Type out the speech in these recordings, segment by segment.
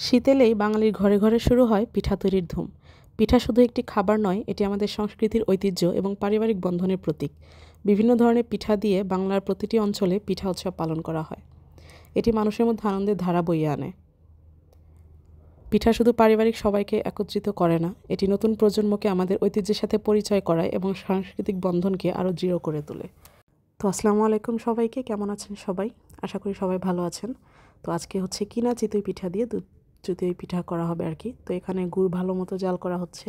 শীত এলেই বাঙালির ঘরে ঘরে শুরু হয় পিঠা তৈরির ধুম। পিঠা শুধু একটি খাবার নয়, এটি আমাদের সংস্কৃতির ঐতিহ্য এবং পারিবারিক বন্ধনের প্রতীক। বিভিন্ন ধরনের পিঠা দিয়ে বাংলার প্রতিটি অঞ্চলে পিঠা উৎসব পালন করা হয়। এটি মানুষের মধ্যে আনন্দের ধারা বইয়ে আনে। পিঠা শুধু পারিবারিক সবাইকে একত্রিত করে না, এটি নতুন প্রজন্মকে আমাদের ঐতিহ্যের সাথে পরিচয় করায় এবং সাংস্কৃতিক বন্ধনকে আরও দৃঢ় করে তোলে। তো আসসালামু আলাইকুম সবাইকে, কেমন আছেন সবাই? আশা করি সবাই ভালো আছেন। তো আজকে হচ্ছে কিনা চিতই পিঠা দিয়ে চিতই পিঠা করা হবে আর কি। তো এখানে গুড় ভালো মতো জাল করা হচ্ছে।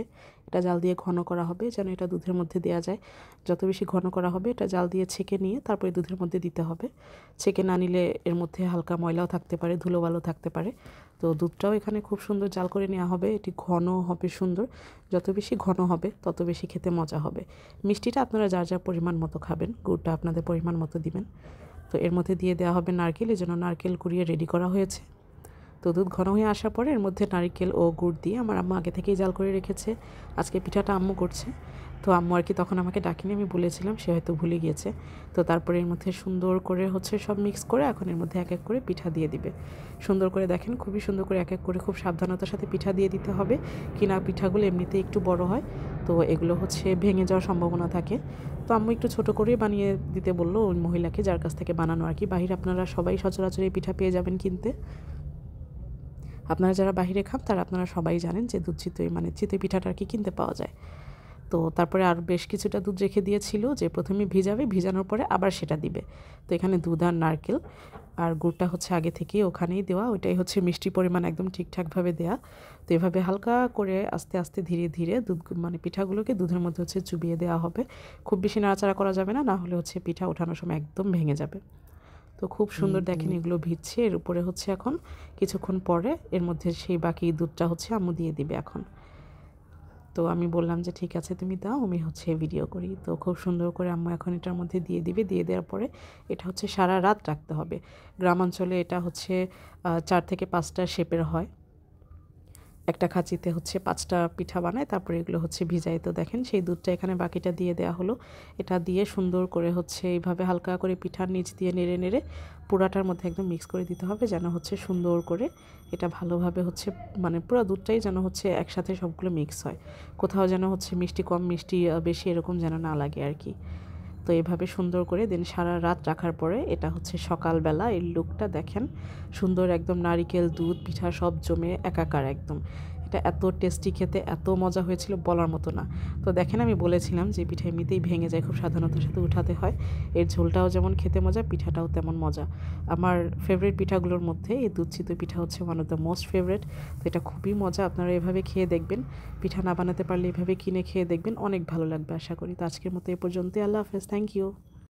এটা জাল দিয়ে ঘন করা হবে যেন এটা দুধের মধ্যে দেওয়া যায়। যত বেশি ঘন করা হবে এটা জাল দিয়ে ছেঁকে নিয়ে তারপরে দুধের মধ্যে দিতে হবে। ছেঁকে না নিলে এর মধ্যে হালকা ময়লাও থাকতে পারে, ধুলোবালু থাকতে পারে। তো দুধটাও এখানে খুব সুন্দর জাল করে নেওয়া হবে। এটি ঘন হবে সুন্দর। যত বেশি ঘন হবে তত বেশি খেতে মজা হবে। মিষ্টিটা আপনারা যার যার পরিমাণ মতো খাবেন, গুড়টা আপনাদের পরিমাণ মতো দিবেন। তো এর মধ্যে দিয়ে দেওয়া হবে নারকেল, এই জন্য নারকেল কুড়িয়ে রেডি করা হয়েছে। তো দুধ ঘন হয়ে আসার পরে এর মধ্যে নারকেল ও গুড় দিয়ে আমার আম্মু আগে থেকেই জাল করে রেখেছে। আজকে পিঠাটা আম্মু করছে। তো আম্মু আর কি তখন আমাকে ডাকিনি, আমি বলেছিলাম, সে হয়তো ভুলে গিয়েছে। তো তারপরে এর মধ্যে সুন্দর করে হচ্ছে সব মিক্স করে এখন এর মধ্যে এক এক করে পিঠা দিয়ে দিবে। সুন্দর করে দেখেন, খুবই সুন্দর করে এক এক করে খুব সাবধানতার সাথে পিঠা দিয়ে দিতে হবে। কিনা পিঠাগুলো এমনিতে একটু বড় হয়, তো এগুলো হচ্ছে ভেঙে যাওয়ার সম্ভাবনা থাকে। তো আম্মু একটু ছোটো করেই বানিয়ে দিতে বললো ওই মহিলাকে, যার কাছ থেকে বানানো আর কি। বাহিরে আপনারা সবাই সচরাচর এই পিঠা পেয়ে যাবেন কিনতে। আপনারা যারা বাইরে খান তারা আপনারা সবাই জানেন যে দুধ চিতই মানে চিতই পিঠাটা আর কি কিনতে পাওয়া যায়। তো তারপরে আর বেশ কিছুটা দুধ রেখে দিয়েছিল যে প্রথমে ভিজাবে, ভিজানোর পরে আবার সেটা দিবে। তো এখানে দুধ আর নারকেল আর গুড়টা হচ্ছে আগে থেকেই ওখানেই দেওয়া, ওইটাই হচ্ছে মিষ্টির পরিমাণ একদম ঠিকঠাকভাবে দেওয়া। তো এভাবে হালকা করে আস্তে আস্তে ধীরে ধীরে দুধ মানে পিঠাগুলোকে দুধের মধ্যে হচ্ছে চুবিয়ে দেওয়া হবে। খুব বেশি নাড়াচাড়া করা যাবে না, না হলে হচ্ছে পিঠা ওঠানোর সময় একদম ভেঙে যাবে। তো খুব সুন্দর দেখেন এগুলো ভিজছে। এর উপরে হচ্ছে এখন কিছুক্ষণ পরে এর মধ্যে সেই বাকি দুধটা হচ্ছে আম্মু দিয়ে দিবে এখন। তো আমি বললাম যে ঠিক আছে তুমি দাও, আমি হচ্ছে ভিডিও করি। তো খুব সুন্দর করে আম্মু এখন এটার মধ্যে দিয়ে দিবে। দিয়ে দেওয়ার পরে এটা হচ্ছে সারা রাত রাখতে হবে। গ্রামাঞ্চলে এটা হচ্ছে 4 থেকে 5টা শেপের হয়। একটা খাঁচিতে হচ্ছে 5টা পিঠা বানায়, তারপরে এগুলো হচ্ছে ভিজাই। তো দেখেন সেই দুধটা এখানে বাকিটা দিয়ে দেওয়া হলো। এটা দিয়ে সুন্দর করে হচ্ছে এইভাবে হালকা করে পিঠার নিচ দিয়ে নেড়ে নেড়ে পুরাটার মধ্যে একদম মিক্স করে দিতে হবে, যেন হচ্ছে সুন্দর করে এটা ভালোভাবে হচ্ছে মানে পুরো দুধটাই যেন হচ্ছে একসাথে সবগুলো মিক্স হয়। কোথাও যেন হচ্ছে মিষ্টি কম মিষ্টি বেশি এরকম যেন না লাগে আর কি। তো এভাবে সুন্দর করে দিন সারা রাত রাখার পরে এটা হচ্ছে সকালবেলা এর লুকটা দেখেন, সুন্দর একদম নারিকেল দুধ পিঠা সব জমে একাকার একদম। এটা এত টেস্টি খেতে, এত মজা হয়েছিল বলার মতো না। তো দেখেন আমি বলেছিলাম যে পিঠা এমনিতেই ভেঙে যায়, খুব সাবধানতার সাথে উঠাতে হয়। এর ঝোলটাও যেমন খেতে মজা, পিঠাটাও তেমন মজা। আমার ফেভারিট পিঠাগুলোর মধ্যে এই দুধ চিতই পিঠা হচ্ছে one of the most favourite. তো এটা খুবই মজা, আপনারা এভাবে খেয়ে দেখবেন। পিঠা না বানাতে পারলে এভাবে কিনে খেয়ে দেখবেন, অনেক ভালো লাগবে আশা করি। তো আজকের মতো এ পর্যন্তই। আল্লাহ হাফেজ, থ্যাংক ইউ।